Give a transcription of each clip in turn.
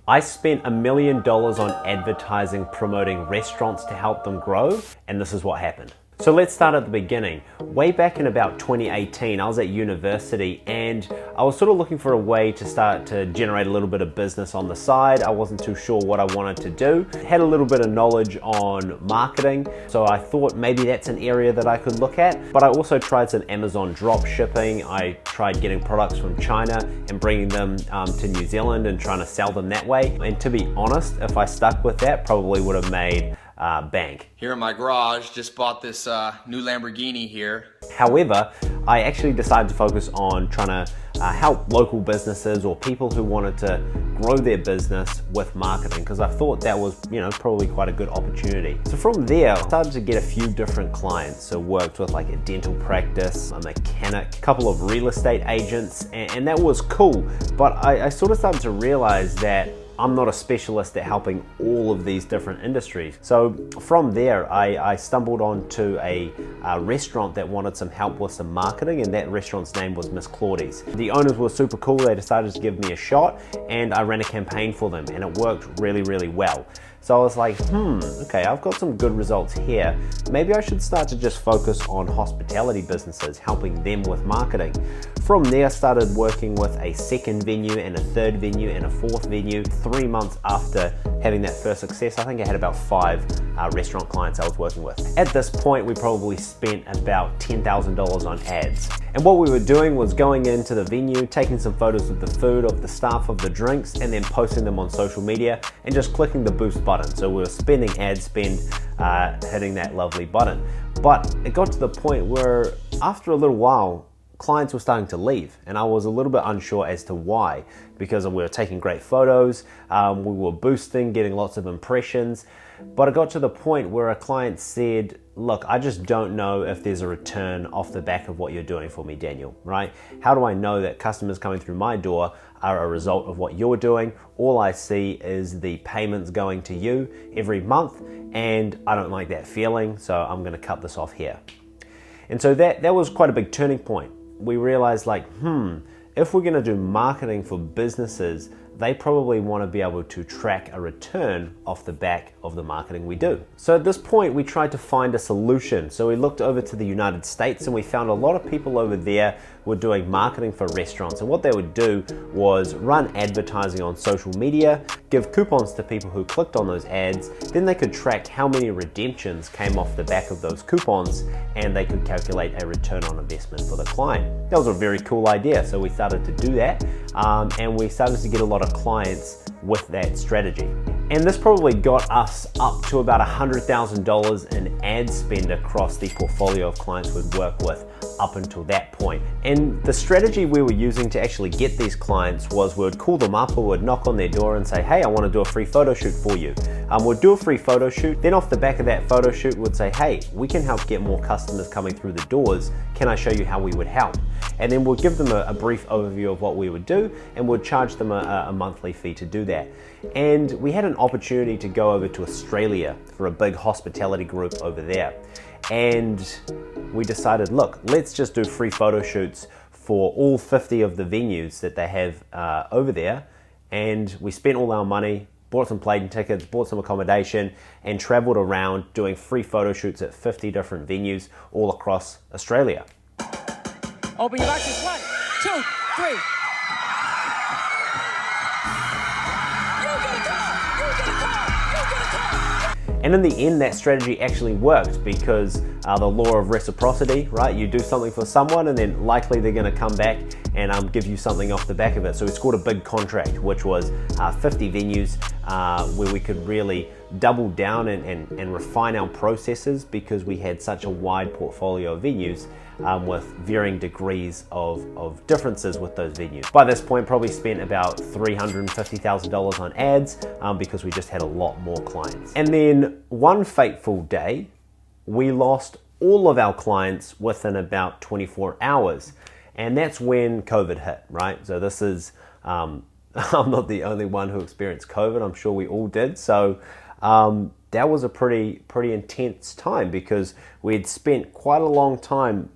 I spent $1 million on advertising promoting restaurants to help them grow, and this is what happened. So let's start at the beginning. Way back in about 2018, I was at university and I was sort of looking for a way to start to generate a little bit of business on the side. I wasn't too sure what I wanted to do. Had a little bit of knowledge on marketing, so I thought maybe that's an area that I could look at. But I also tried some Amazon drop shipping. I tried getting products from China and bringing them to New Zealand and trying to sell them that way. And to be honest, if I stuck with that, probably would have made bank. Here in my garage, just bought this new Lamborghini here. However, I actually decided to focus on trying to help local businesses or people who wanted to grow their business with marketing, because I thought that was, probably quite a good opportunity. So from there, I started to get a few different clients. So worked with like a dental practice, a mechanic, a couple of real estate agents, and that was cool. But I sort of started to realize that I'm not a specialist at helping all of these different industries. So from there, I stumbled onto a restaurant that wanted some help with some marketing, and that restaurant's name was Miss Claudie's. The owners were super cool. They decided to give me a shot, and I ran a campaign for them, and it worked really, really well. So I was like, okay, I've got some good results here. Maybe I should start to just focus on hospitality businesses, helping them with marketing. From there, I started working with a second venue and a third venue and a fourth venue. 3 months after having that first success, I think I had about 5 restaurant clients I was working with. At this point, we probably spent about $10,000 on ads. And what we were doing was going into the venue, taking some photos of the food, of the staff, of the drinks, and then posting them on social media and just clicking the boost button. So we were spending ad spend, hitting that lovely button. But it got to the point where after a little while, clients were starting to leave, and I was a little bit unsure as to why, because we were taking great photos, we were boosting, getting lots of impressions, but it got to the point where a client said, look, I just don't know if there's a return off the back of what you're doing for me, Daniel, right? How do I know that customers coming through my door are a result of what you're doing? All I see is the payments going to you every month, and I don't like that feeling, so I'm gonna cut this off here. And so that was quite a big turning point. We realized if we're going to do marketing for businesses, they probably want to be able to track a return off the back of the marketing we do. So at this point, we tried to find a solution. So we looked over to the United States and we found a lot of people over there were doing marketing for restaurants. And what they would do was run advertising on social media, give coupons to people who clicked on those ads. Then they could track how many redemptions came off the back of those coupons, and they could calculate a return on investment for the client. That was a very cool idea. So we started to do that, and we started to get a lot of clients with that strategy. And this probably got us up to about $100,000 in ad spend across the portfolio of clients we'd work with up until that point. And the strategy we were using to actually get these clients was we would call them up or we'd knock on their door and say, hey, I want to do a free photo shoot for you. We'd do a free photo shoot. Then off the back of that photo shoot, we'd say, hey, we can help get more customers coming through the doors. Can I show you how we would help? And then we'll give them a brief overview of what we would do, and we'll charge them a monthly fee to do that. And we had an opportunity to go over to Australia for a big hospitality group over there. And we decided, look, let's just do free photo shoots for all 50 of the venues that they have over there. And we spent all our money, bought some plane tickets, bought some accommodation, and traveled around doing free photo shoots at 50 different venues all across Australia. Open your boxes. 1, 2, 3. And in the end, that strategy actually worked because the law of reciprocity, right? You do something for someone and then likely they're gonna come back and give you something off the back of it. So we scored a big contract, which was 50 venues where we could really double down and refine our processes because we had such a wide portfolio of venues with varying degrees of differences with those venues. By this point, probably spent about $350,000 on ads because we just had a lot more clients. And then one fateful day, we lost all of our clients within about 24 hours. And that's when COVID hit, right? So this is, I'm not the only one who experienced COVID. I'm sure we all did. So that was a pretty intense time because we'd spent quite a long time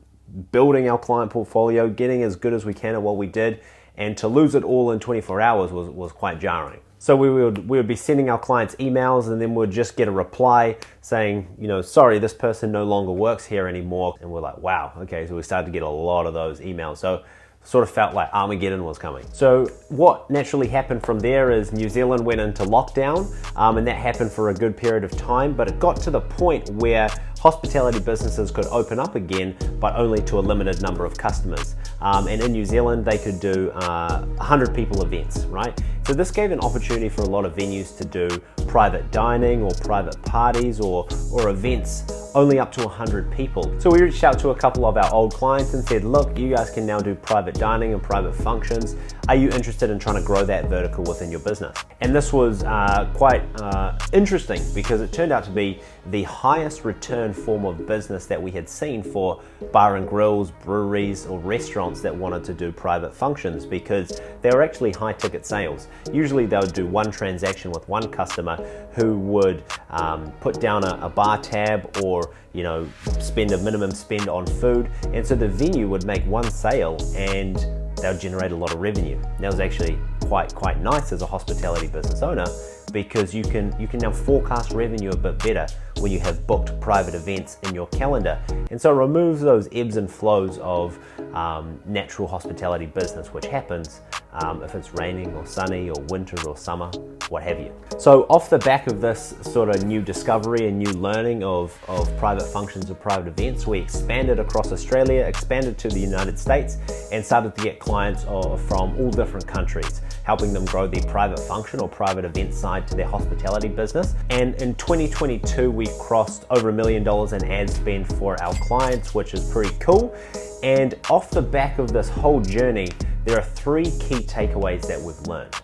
building our client portfolio, getting as good as we can at what we did, and to lose it all in 24 hours was quite jarring. So we would be sending our clients emails, and then we'd just get a reply saying, you know, sorry, this person no longer works here anymore. And we're like, wow, okay, so we started to get a lot of those emails. So sort of felt like Armageddon was coming. So what naturally happened from there is New Zealand went into lockdown, and that happened for a good period of time, but it got to the point where hospitality businesses could open up again, but only to a limited number of customers. And in New Zealand, they could do 100 people events, right? So this gave an opportunity for a lot of venues to do private dining or private parties or events only up to 100 people. So we reached out to a couple of our old clients and said, look, you guys can now do private dining and private functions. Are you interested in trying to grow that vertical within your business? And this was quite interesting because it turned out to be the highest return form of business that we had seen for bar and grills, breweries, or restaurants that wanted to do private functions, because they were actually high ticket sales. Usually they would do one transaction with one customer who would put down a bar tab or, you know, spend a minimum spend on food, and so the venue would make one sale and they would generate a lot of revenue. That was actually quite nice as a hospitality business owner, because you can now forecast revenue a bit better when you have booked private events in your calendar. And so it removes those ebbs and flows of natural hospitality business, which happens if it's raining or sunny or winter or summer, what have you. So off the back of this sort of new discovery and new learning of private functions or private events, we expanded across Australia, expanded to the United States, and started to get clients from all different countries, helping them grow their private function or private event side to their hospitality business. And in 2022, we crossed over $1 million in ad spend for our clients, which is pretty cool. And off the back of this whole journey, there are 3 key takeaways that we've learned.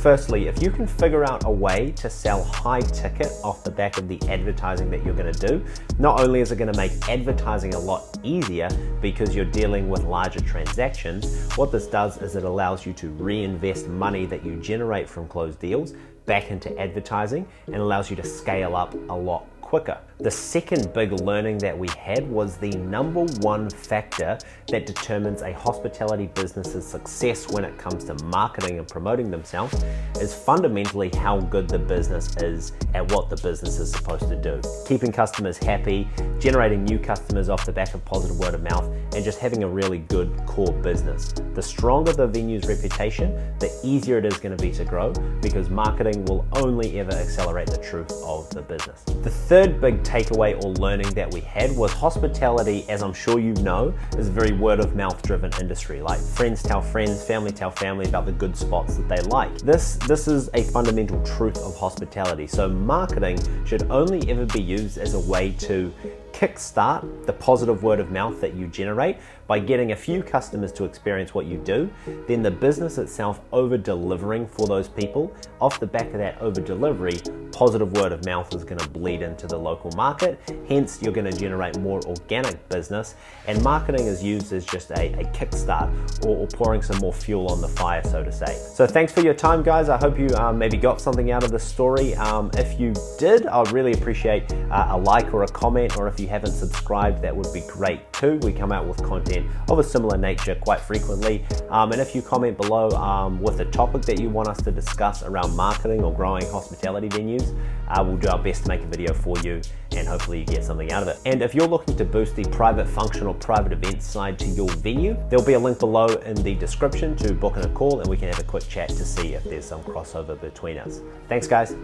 Firstly, if you can figure out a way to sell high ticket off the back of the advertising that you're going to do, not only is it going to make advertising a lot easier because you're dealing with larger transactions, what this does is it allows you to reinvest money that you generate from closed deals back into advertising and allows you to scale up a lot quicker. The second big learning that we had was the number one factor that determines a hospitality business's success when it comes to marketing and promoting themselves is fundamentally how good the business is at what the business is supposed to do. Keeping customers happy, generating new customers off the back of positive word of mouth, and just having a really good core business. The stronger the venue's reputation, the easier it is going to be to grow, because marketing will only ever accelerate the truth of the business. The third big takeaway or learning that we had was hospitality, as I'm sure you know, is a very word of mouth driven industry. Like friends tell friends, family tell family about the good spots that they like. This is a fundamental truth of hospitality. So marketing should only ever be used as a way to kickstart the positive word of mouth that you generate by getting a few customers to experience what you do, then the business itself over delivering for those people. Off the back of that over delivery, positive word of mouth is going to bleed into the local market, hence you're going to generate more organic business, and marketing is used as just a kickstart or pouring some more fuel on the fire, so to say. So thanks for your time, guys. I hope you maybe got something out of this story. If you did, I'd really appreciate a like or a comment, or if you haven't subscribed, that would be great too. We come out with content of a similar nature quite frequently, and if you comment below with a topic that you want us to discuss around marketing or growing hospitality venues, we'll do our best to make a video for you, and hopefully you get something out of it. And if you're looking to boost the private function or private event side to your venue, there'll be a link below in the description to book in a call, and we can have a quick chat to see if there's some crossover between us. Thanks, guys.